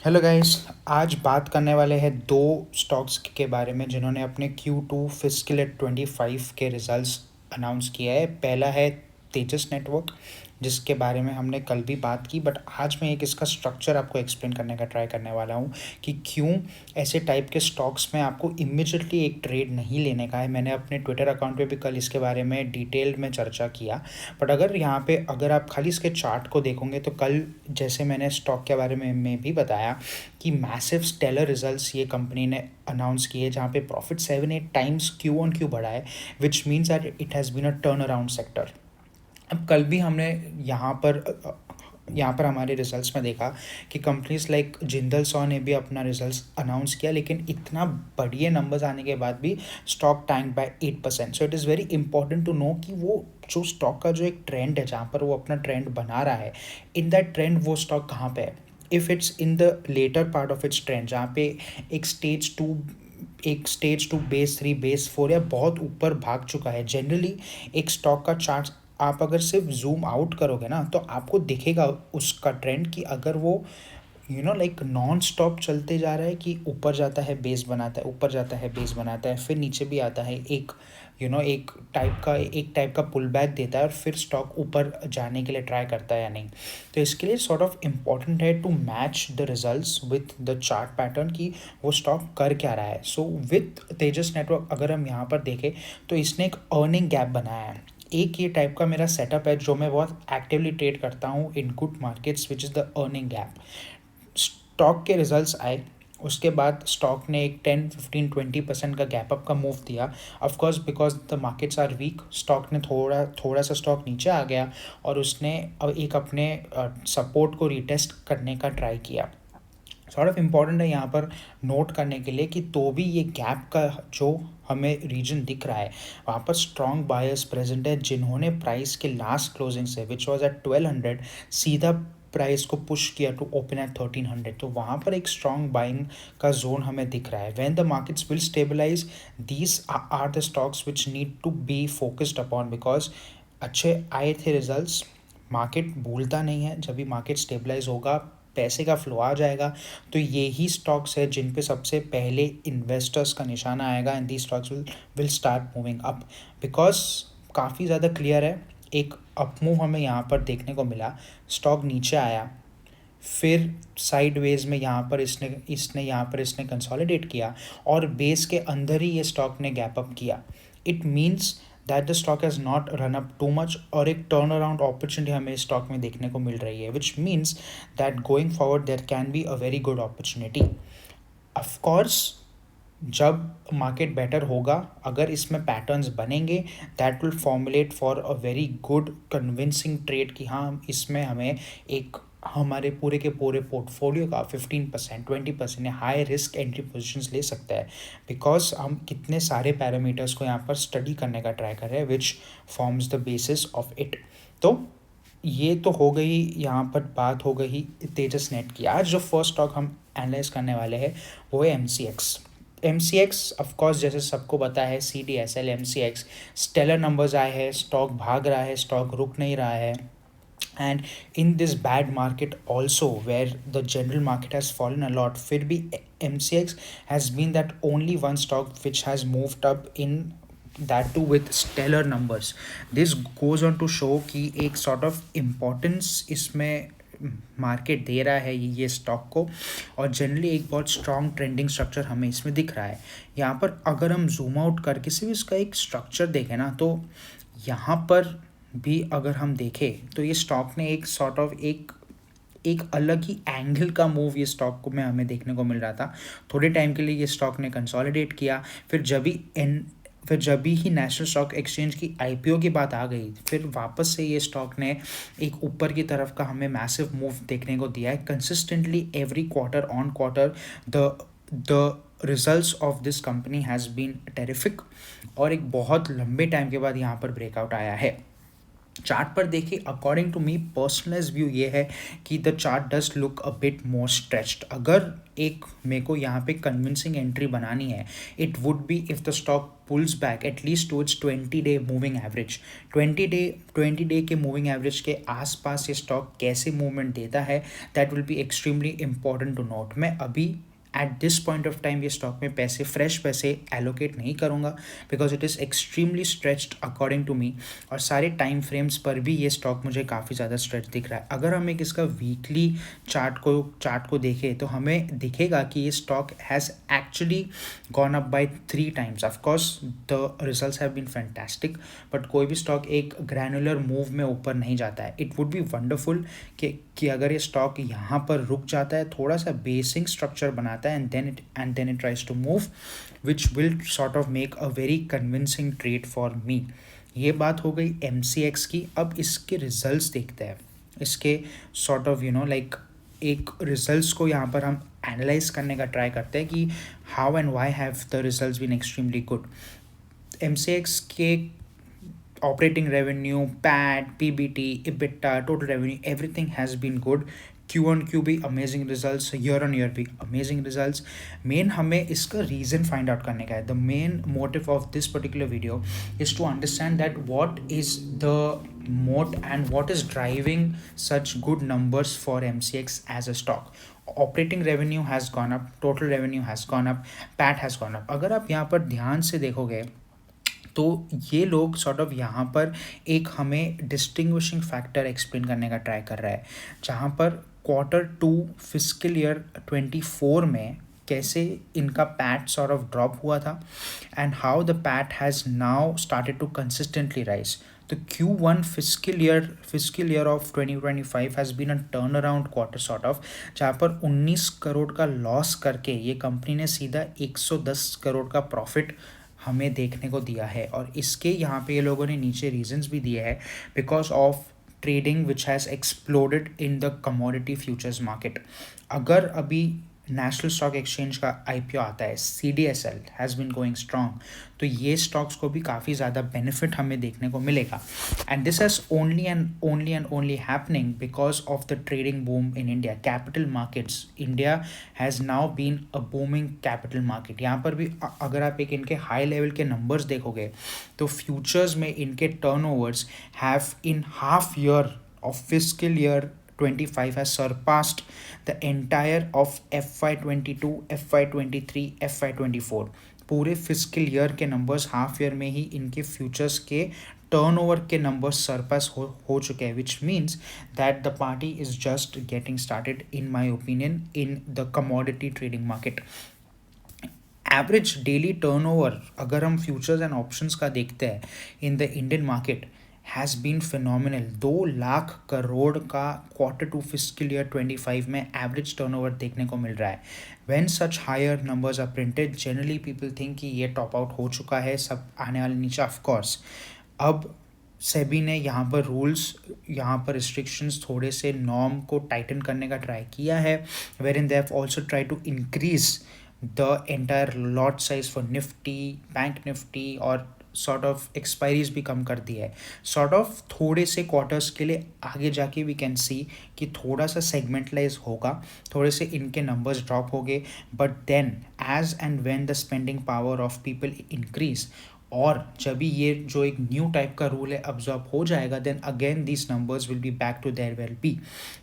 Hello guys. आज बात करने वाले हैं दो स्टॉक्स के बारे में जिन्होंने अपने Q2 फिस्कल 25 के रिजल्ट्स अनाउंस किया है। पहला है तेजस नेटवर्क, जिसके बारे में हमने कल भी बात की, बट आज मैं एक इसका स्ट्रक्चर आपको एक्सप्लेन करने का ट्राई करने वाला हूँ कि क्यों ऐसे टाइप के स्टॉक्स में आपको इमिजिएटली एक ट्रेड नहीं लेने का है। मैंने अपने ट्विटर अकाउंट पे भी कल इसके बारे में डिटेल में चर्चा किया, बट अगर यहाँ पे अगर आप खाली इसके चार्ट को देखोगे तो कल जैसे मैंने स्टॉक के बारे में भी बताया कि मैसिव स्टेलर रिजल्ट्स ये कंपनी ने अनाउंस किए, जहाँ पे प्रॉफिट 7-8 टाइम्स Q-on-Q बढ़ा है, which means that it has been a turnaround sector. अब कल भी हमने यहाँ पर यहाँ पर हमारे रिजल्ट्स में देखा कि कंपनीज लाइक जिंदल सॉ ने भी अपना रिजल्ट्स अनाउंस किया, लेकिन इतना बढ़िया नंबर्स आने के बाद भी stock tank by 8%। So it is very important to know कि वो जो स्टॉक का जो एक ट्रेंड है, जहाँ पर वो अपना ट्रेंड बना रहा है, इन दैट ट्रेंड वो स्टॉक कहाँ पे है। If it's in the latter part of its trend, जहाँ पे एक स्टेज 2 बेस 3 बेस 4 या बहुत ऊपर भाग चुका है, जनरली एक स्टॉक का चार्ट आप अगर सिर्फ जूम आउट करोगे ना तो आपको दिखेगा उसका ट्रेंड कि अगर वो लाइक नॉन स्टॉप चलते जा रहा है कि ऊपर जाता है बेस बनाता है, ऊपर जाता है बेस बनाता है, फिर नीचे भी आता है, एक एक टाइप का पुल बैक देता है और फिर स्टॉक ऊपर जाने के लिए ट्राई करता है या नहीं। तो इसके लिए सॉर्ट ऑफ इम्पॉर्टेंट है to match the results with the chart pattern कि वो स्टॉक कर क्या रहा है। सो विथ तेजस नेटवर्क अगर हम यहाँ पर देखें तो इसने एक अर्निंग गैप बनाया है। एक ये टाइप का मेरा सेटअप है जो मैं बहुत एक्टिवली ट्रेड करता हूँ in good markets, which is the earning gap. Stock के रिजल्ट्स आए, उसके बाद स्टॉक ने एक 10-15-20% का गैप अप का मूव दिया। Of course because the markets are weak, stock ने थोड़ा थोड़ा सा स्टॉक नीचे आ गया और उसने अब एक अपने सपोर्ट को रिटेस्ट करने का ट्राई किया। सॉर्ट ऑफ इम्पॉर्टेंट है यहाँ पर नोट करने के लिए कि तो भी ये गैप का जो हमें रीजन दिख रहा है, वहाँ पर स्ट्रॉन्ग बायर्स प्रेजेंट है जिन्होंने प्राइस के लास्ट क्लोजिंग से विच वाज एट 1200 सीधा प्राइस को पुश किया टू ओपन एट 1300। तो वहाँ पर एक स्ट्रॉन्ग बाइंग का जोन हमें दिख रहा है। When the markets will stabilize, these are the stocks which need to be focused upon, because अच्छे आए थे रिजल्ट्स। मार्केट भूलता नहीं है, जब भी मार्केट स्टेबलाइज होगा, पैसे का फ्लो आ जाएगा, तो ये ही स्टॉक्स है जिन पे सबसे पहले इन्वेस्टर्स का निशाना आएगा and the stocks will start moving up. Because काफ़ी ज़्यादा क्लियर है, एक अप मूव हमें यहाँ पर देखने को मिला, स्टॉक नीचे आया, फिर साइडवेज में यहाँ पर इसने कंसोलिडेट किया और बेस के अंदर ही ये स्टॉक ने गैप अप किया। It means that the stock has not run up too much और एक टर्न अराउंड अपॉर्चुनिटी हमें इस स्टॉक में देखने को मिल रही है, which means that going forward there can be a very good opportunity. Of course जब मार्केट बेटर होगा, अगर इसमें पैटर्न्स बनेंगे, that will formulate for a very good convincing trade कि हाँ इसमें हमें एक हमारे पूरे के पूरे पोर्टफोलियो का 15% 20% या हाई रिस्क एंट्री पोजिशंस ले सकता है। बिकॉज हम कितने सारे पैरामीटर्स को यहाँ पर स्टडी करने का ट्राई कर रहे हैं which forms the basis of it. तो ये तो हो गई, यहाँ पर बात हो गई तेजस नेट की। आज जो फर्स्ट स्टॉक हम एनालाइज करने वाले हैं वो है एम सी एक्स। ऑफकोर्स जैसे सबको पता है, CDSL, MCX स्टेलर नंबर्स आए हैं, स्टॉक भाग रहा है, स्टॉक रुक नहीं रहा है। And in this bad market also where the general market has fallen a lot, फिर भी MCX has been that only one stock which has moved up in that too with stellar numbers. This goes on to show कि एक sort of importance इसमें market दे रहा है ये stock को, और जनरली एक बहुत स्ट्रॉन्ग ट्रेंडिंग स्ट्रक्चर हमें इसमें दिख रहा है। यहाँ पर अगर हम जूम आउट करके सिर्फ इसका एक स्ट्रक्चर देखें ना, तो यहाँ पर भी अगर हम देखें तो ये स्टॉक ने एक सॉर्ट ऑफ एक अलग ही एंगल का मूव ये स्टॉक को में हमें देखने को मिल रहा था। थोड़े टाइम के लिए ये स्टॉक ने कंसोलिडेट किया, फिर जब ही नेशनल स्टॉक एक्सचेंज की IPO की बात आ गई, फिर वापस से ये स्टॉक ने एक ऊपर की तरफ का हमें मैसिव मूव देखने को दिया है consistently every quarter on quarter. The results of this company has been terrific और एक बहुत लंबे टाइम के बाद यहाँ पर ब्रेकआउट आया है। चार्ट पर देखिए, according to me personalize view ये है कि the chart does look a bit more stretched. अगर एक मेरे को यहाँ पे कन्विंसिंग एंट्री बनानी है, it would be if the stock pulls back at least towards 20-day moving average. 20 day के मूविंग एवरेज के आसपास ये स्टॉक कैसे मूवमेंट देता है, that will be extremely important to note. मैं अभी at this point of time ये स्टॉक में पैसे, फ्रेश पैसे एलोकेट नहीं करूँगा, because it is extremely stretched according to me. और सारे टाइम फ्रेम्स पर भी ये स्टॉक मुझे काफ़ी ज़्यादा स्ट्रेच दिख रहा है। अगर हम एक इसका वीकली चार्ट को देखें तो हमें दिखेगा कि ये stock has actually gone up by 3 times। Of course the results have been fantastic, but कोई भी स्टॉक एक ग्रैनुलर मूव में ऊपर नहीं जाता है। इट वुड बी वंडरफुल कि अगर ये स्टॉक यहाँ पर रुक जाता है, थोड़ा सा बेसिक स्ट्रक्चर बनाता है, and then it tries to move, which will sort of make a very convincing trade for me. ये बात हो गई MCX की। अब इसके रिजल्ट्स देखते हैं, इसके सॉर्ट ऑफ लाइक एक रिजल्ट्स को यहाँ पर हम एनालाइज करने का ट्राई करते हैं कि how and why have the results been extremely good. MCX के operating revenue, PAT, PBT, EBITDA, total revenue, everything has been good. Q1Q भी amazing results, year on year भी amazing results. मेन हमें इसका reason find out करने का है. The main motive of this particular video is to understand that what is the moat and what is driving such good numbers for MCX as a stock. Operating revenue has gone up, total revenue has gone up, PAT has gone up. अगर आप यहाँ पर ध्यान से देखोगे तो ये लोग सॉर्ट ऑफ यहाँ पर एक हमें डिस्टिंग्विशिंग फैक्टर एक्सप्लेन करने का ट्राई कर रहा है, जहाँ पर Q2 फिस्कल ईयर 24 में कैसे इनका पैट सॉर्ट ऑफ ड्रॉप हुआ था and how the PAT has now started to consistently rise. तो Q1 fiscal year of 2025 has been a turnaround quarter sort of, जहाँ पर 19 करोड़ का लॉस करके ये कंपनी ने सीधा 110 करोड़ का प्रॉफिट हमें देखने को दिया है. और इसके यहाँ पे ये लोगों ने नीचे रीजंस भी दिए हैं, because of trading which has exploded in the commodity futures market. अगर अभी नेशनल स्टॉक एक्सचेंज का IPO आता है, CDSL has been going strong, तो ये स्टॉक्स को भी काफ़ी ज़्यादा बेनिफिट हमें देखने को मिलेगा. And this has only happening because of the trading boom in India. Capital markets, India has now been a booming capital market. यहाँ पर भी अगर आप एक इनके हाई लेवल के नंबर्स देखोगे तो फ्यूचर्स में इनके turnovers have in half year of fiscal year 25 has surpassed the entire of FY22, FY23, FY24. पूरे फिस्कल ईयर के नंबर्स हाफ ईयर में ही इनके फ्यूचर्स के टर्नओवर के नंबर्स सरपास हो चुके हैं, which means that the party is just getting started in my opinion in the commodity trading market. Average daily turnover अगर हम फ्यूचर्स एंड ऑप्शंस का देखते हैं in the Indian market has been phenomenal. 2 lakh crore का Q2 fiscal year 25 में average turnover देखने को मिल रहा है. When such higher numbers are printed, generally people think कि ये टॉप आउट हो चुका है, सब आने वाले नीचे. ऑफकोर्स अब सेबी ने यहाँ पर रूल्स, यहाँ पर रिस्ट्रिक्शंस, थोड़े से नॉर्म को टाइटन करने का ट्राई किया है, wherein they have also try to increase the entire lot size for Nifty, bank Nifty, और सॉर्ट ऑफ एक्सपायरीज भी कम कर दी है. सॉर्ट ऑफ थोड़े से क्वार्टर्स के लिए आगे जाके वी कैन सी कि थोड़ा सा सेगमेंटलाइज होगा, थोड़े से इनके नंबर्स ड्रॉप हो गए, but then as and when the spending power of people increase, और जब भी ये जो एक न्यू टाइप का रूल है अब्जॉर्ब हो जाएगा, then again this numbers will be back to their well be.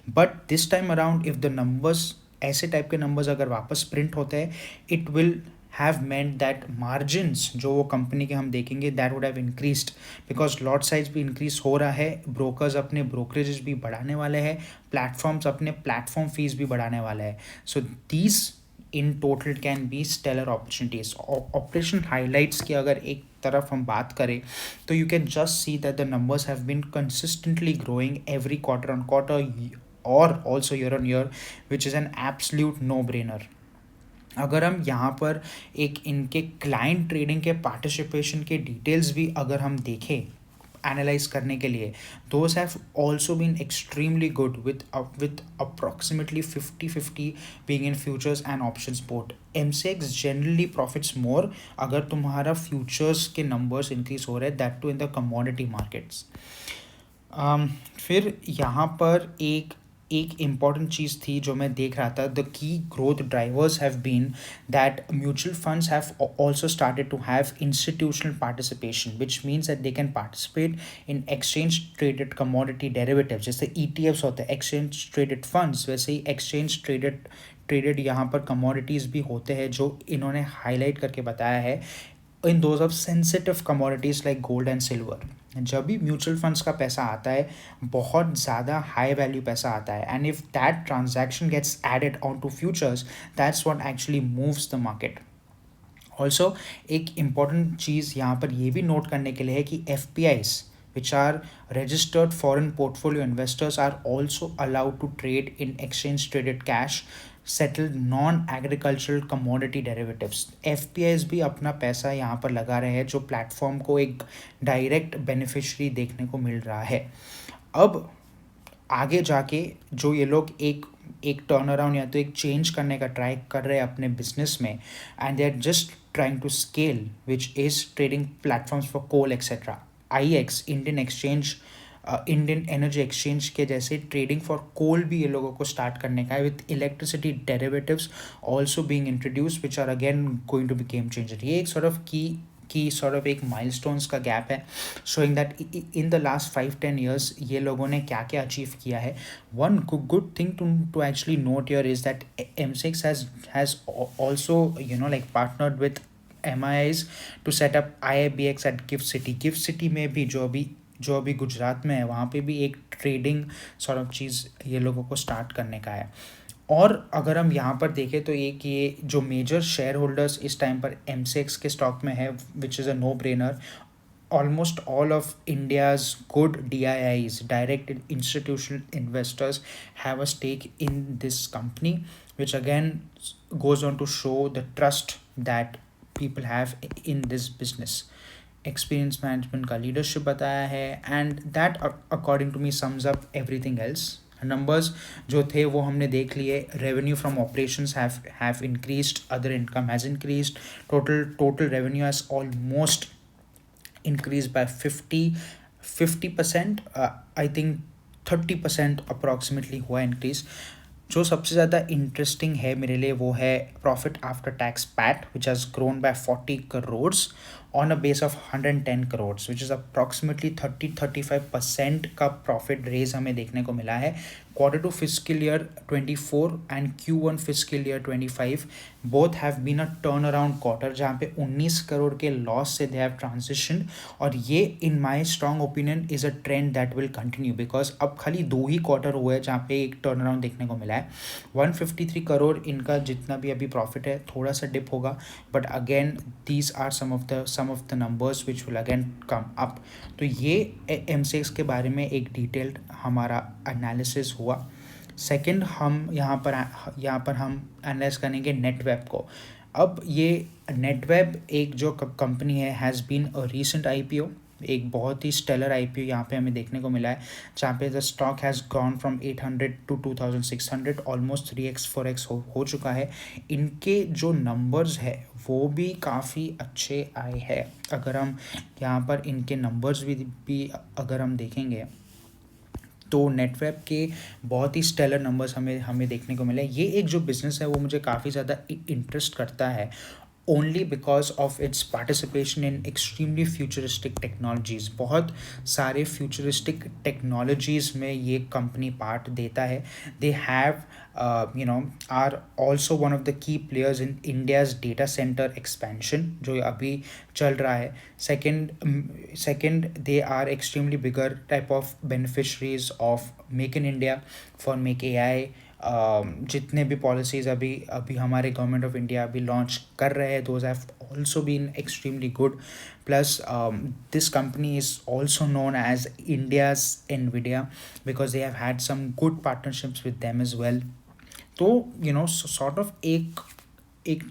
But this time around if the numbers, ऐसे टाइप के नंबर्स अगर वापस प्रिंट होते हैं, it will have meant that margins जो वो कंपनी के हम देखेंगे that would have increased, because lot size भी increase हो रहा है, brokers अपने brokerages भी बढ़ाने वाले हैं, platforms अपने platform fees भी बढ़ाने वाले हैं. So these in total can be stellar opportunities. Operation highlights की अगर एक तरफ हम बात करें तो you can just see that the numbers have been consistently growing every quarter on quarter or also year on year, which is an absolute no-brainer. अगर हम यहाँ पर एक इनके क्लाइंट ट्रेडिंग के पार्टिसिपेशन के डिटेल्स भी अगर हम देखें एनालाइज करने के लिए, those have also been extremely good with approximately 50-50 being in futures and options both. MCX generally profits more अगर तुम्हारा फ्यूचर्स के नंबर्स इंक्रीज हो रहे हैं, that too in the commodity markets. फिर यहाँ पर एक एक इम्पॉर्टेंट चीज़ थी जो मैं देख रहा था, the key growth drivers have been that mutual funds have also started to have institutional participation, which means that they can participate in exchange traded commodity derivatives. जैसे ETFs होते हैं, एक्सचेंज ट्रेडेड फंड्स, वैसे ही exchange traded यहाँ पर commodities भी होते हैं, जो इन्होंने हाईलाइट करके बताया है in those of sensitive commodities like gold and silver. जब भी म्यूचुअल फंड्स का पैसा आता है, बहुत ज़्यादा हाई वैल्यू पैसा आता है, and if that transaction gets added on to futures, that's what actually moves the market. Also एक इम्पॉर्टेंट चीज़ यहाँ पर ये भी नोट करने के लिए है कि FPIs, which are registered foreign portfolio investors, are also allowed to trade in exchange traded cash settled non-agricultural commodity derivatives। FPIs भी अपना पैसा यहाँ पर लगा रहे हैं, जो प्लेटफॉर्म को एक डायरेक्ट बेनिफिशरी देखने को मिल रहा है। अब आगे जाके जो ये लोग एक टर्न अराउंड या तो एक चेंज करने का ट्राई कर रहे हैं अपने बिजनेस में, and they are just trying to scale, which is trading platforms for coal etcetera. IEX, Indian energy exchange के जैसे ट्रेडिंग फॉर कोल भी ये लोगों को स्टार्ट करने का है, with electricity derivatives also being introduce, which are again going to be game changer. ये एक सॉर्ट ऑफ की सॉर्ट ऑफ एक माइलस्टोन्स का गैप है, showing that in the last 5-10 years ये लोगों ने क्या क्या अचीव किया है। One good thing to actually note here is that M6 has also like partnered with MIIs to set up IIBX at GIFT City. GIFT city में भी जो अभी गुजरात में है, वहाँ पे भी एक ट्रेडिंग सॉर्ट ऑफ चीज़ ये लोगों को स्टार्ट करने का है। और अगर हम यहाँ पर देखें तो एक ये जो मेजर शेयर होल्डर्स इस टाइम पर M6 के स्टॉक में है, which is a no brainer, almost all of India's good DIIs, direct institutional investors, have a stake in this company, which again goes on to show the trust that people have in this business। Experience management का leadership बताया है, and that according to me sums up everything else. Numbers जो थे वो हमने देख लिए। Revenue from operations have increased, other income has increased, total revenue has almost increased by 50%, I think 30% approximately हुआ इंक्रीज। जो सबसे ज़्यादा इंटरेस्टिंग है मेरे लिए वो है profit after tax PAT, which has grown by 40 crores on a base of 110 crores, which is approximately 30-35% का प्रॉफिट रेज हमें देखने को मिला है। Q2 fiscal year 24 and Q1 fiscal year 25 both have been a turnaround quarter, जहाँ पे 19 करोड़ के loss से they have transitioned, और ये in my strong opinion is a trend that will continue, because अब खाली 2 ही क्वार्टर हुए हैं जहाँ पे एक टर्न देखने को मिला है। 153 करोड़ इनका जितना भी अभी प्रॉफिट है, थोड़ा सा डिप होगा, but again these are some of the numbers which will again come up. तो ये M6 के बारे में एक डिटेल्ड हमारा एनालिसिस हुआ। सेकंड, हम यहाँ पर हम एनालाइज करेंगे नेटवेब को। अब ये नेटवेब एक जो कंपनी है, has been a recent IPO, एक बहुत ही स्टेलर IPO यहाँ पे हमें देखने को मिला है, जहाँ पे the stock has gone from 800 to 2600, almost 3x-4x हो चुका है। इनके जो नंबर्स है वो भी काफ़ी अच्छे आए हैं। अगर हम यहाँ पर इनके नंबर्स भी अगर हम देखेंगे तो नेटवेब के बहुत ही स्टेलर नंबर्स हमें देखने को मिले। ये एक जो बिज़नेस है वो मुझे काफ़ी ज़्यादा इंटरेस्ट करता है, only because of its participation in extremely futuristic technologies. बहुत सारे फ्यूचरिस्टिक टेक्नोलॉजीज़ में ये कंपनी पार्ट देता है। They have are also one of the key players in India's data centre expansion, जो अभी चल रहा है। Second, they are extremely bigger type of beneficiaries of make in India for make AI। जितने भी policies अभी हमारे गवर्नमेंट ऑफ इंडिया अभी लॉन्च कर रहे हैं, those have also been extremely good. Plus this company is also known as India's NVIDIA, because they have had some good partnerships with them as well. तो sort of एक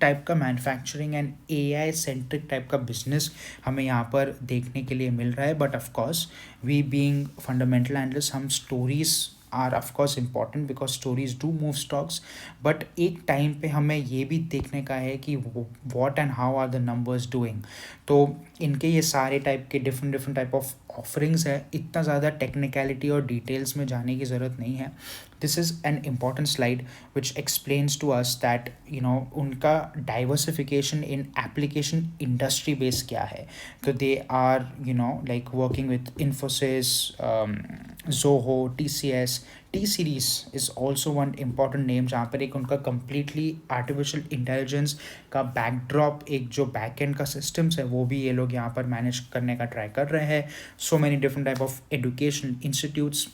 type का manufacturing and AI centric type का business हमें यहाँ पर देखने के लिए मिल रहा है। But of course we being fundamental analyst, हम stories are of course important because stories do move stocks, but एक टाइम पे हमें ये भी देखने का है कि what and how are the numbers doing. तो इनके ये सारे टाइप के different different type of offerings है, इतना ज़्यादा टेक्निकलिटी और डिटेल्स में जाने की ज़रूरत नहीं है। This is an important slide which explains to us that उनका diversification in application industry base क्या है। तो they are like working with Infosys, Zoho, TCS, T Series is also one important name, जहाँ पर एक उनका कम्प्लीटली आर्टिफिशियल इंटेलिजेंस का बैकड्रॉप, एक जो बैक एंड का सिस्टम्स है वो भी ये लोग यहाँ पर मैनेज करने का ट्राई कर रहे हैं। So many different type of education institutes.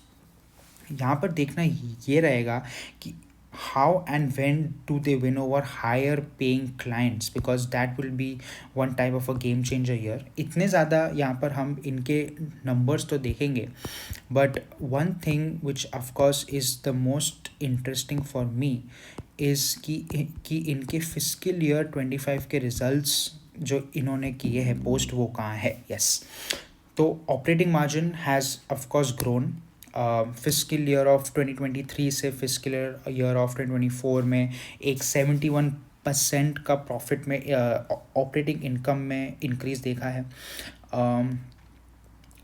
यहाँ पर देखना ये रहेगा कि how and when do they win over higher paying clients, because that will be one type of a game changer here। इतने ज़्यादा यहाँ पर हम इनके numbers तो देखेंगे, but one thing which of course is the most interesting for me is कि इनके fiscal year 25 के results जो इन्होंने किए हैं पोस्ट वो कहाँ है। yes, तो operating margin has of course grown. Fiscal year of 2023 से फिस्कल ईयर ऑफ 2024 में एक 71% का प्रॉफिट में ऑपरेटिंग इनकम में इंक्रीज देखा है।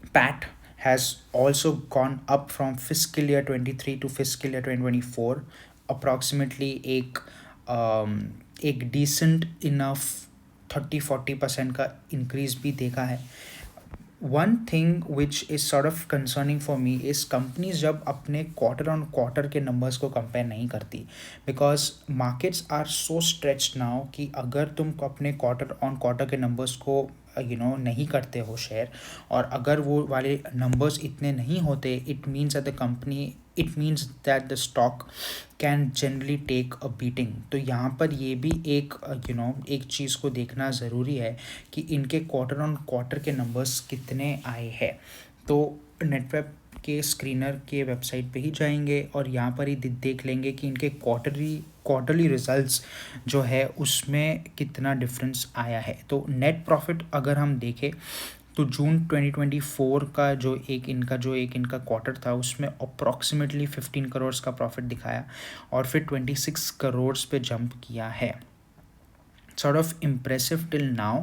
PAT has also gone up from fiscal year 23 to fiscal year 2024 approximately एक डिसेंट इनफ 30-40% का इंक्रीज भी देखा है। One thing which is sort of concerning for me is companies जब अपने क्वार्टर ऑन क्वार्टर के नंबर्स को कंपेयर नहीं करती, because markets are so stretched now कि अगर तुम अपने क्वार्टर ऑन क्वार्टर के नंबर्स को नहीं करते हो शेयर, और अगर वो वाले नंबर्स इतने नहीं होते, it means that the company, it means that the stock can generally take a beating. तो यहाँ पर ये भी एक एक चीज़ को देखना ज़रूरी है कि इनके क्वार्टर ऑन क्वार्टर के नंबर्स कितने आए हैं। तो नेटवेब के स्क्रीनर के वेबसाइट पे ही जाएंगे और यहाँ पर ही देख लेंगे कि इनके क्वार्टरली रिजल्ट्स जो है उसमें कितना डिफरेंस आया है। तो नेट प्रॉफिट अगर हम देखें तो जून 2024 का जो एक इनका क्वार्टर था उसमें अप्रॉक्सीमेटली 15 करोड़ का प्रॉफिट दिखाया और फिर 26 करोड़ पे जंप किया है। Sort of impressive till now.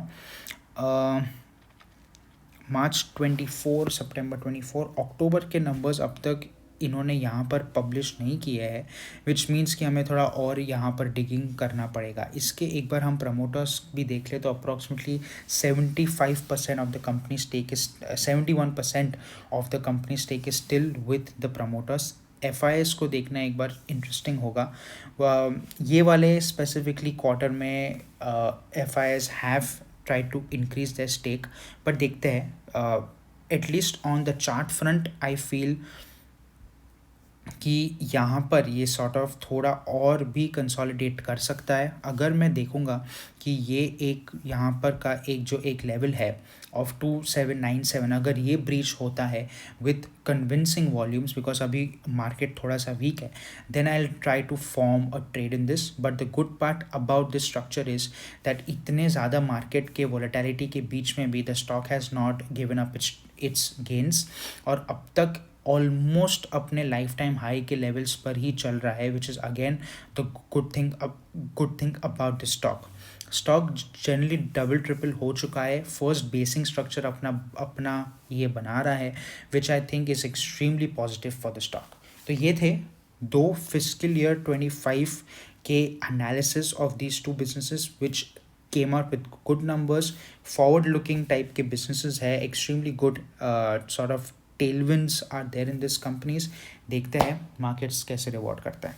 March 24, सितंबर 24, अक्टूबर के नंबर्स अब तक इन्होंने यहाँ पर पब्लिश नहीं किए हैं, विच मीन्स कि हमें थोड़ा और यहाँ पर डिगिंग करना पड़ेगा। इसके एक बार हम प्रमोटर्स भी देख ले तो approximately 75% of the company stake is 71% of the company stake is still with the promoters. FIS को देखना एक बार इंटरेस्टिंग होगा। ये वाले स्पेसिफिकली क्वार्टर में FIS have try to increase the stake, but देखते हैं। At least on the chart front I feel कि यहाँ पर ये सॉर्ट ऑफ थोड़ा और भी कंसोलिडेट कर सकता है। अगर मैं देखूँगा कि ये एक यहाँ पर का एक लेवल है ऑफ 2797, अगर ये ब्रीच होता है विथ कन्विंसिंग वॉल्यूम्स, बिकॉज अभी मार्केट थोड़ा सा वीक है, then I will try to form a trade in this. But the good part about this structure is that इतने ज़्यादा मार्केट के वोलेटिलिटी के बीच में भी the stock has not given up its gains, और अब तक ऑलमोस्ट अपने लाइफ टाइम हाई के लेवल्स पर ही चल रहा है, which is again the good thing about the stock generally double triple हो चुका है, फर्स्ट बेसिंग स्ट्रक्चर अपना ये बना रहा है, which I think is extremely positive for the stock. तो ये थे 2 फिस्कल ईयर 25 के analysis of these 2 businesses which came out with good numbers, forward looking type के businesses है, extremely good sort of tailwinds are there in these companies। देखते हैं markets कैसे reward करता है।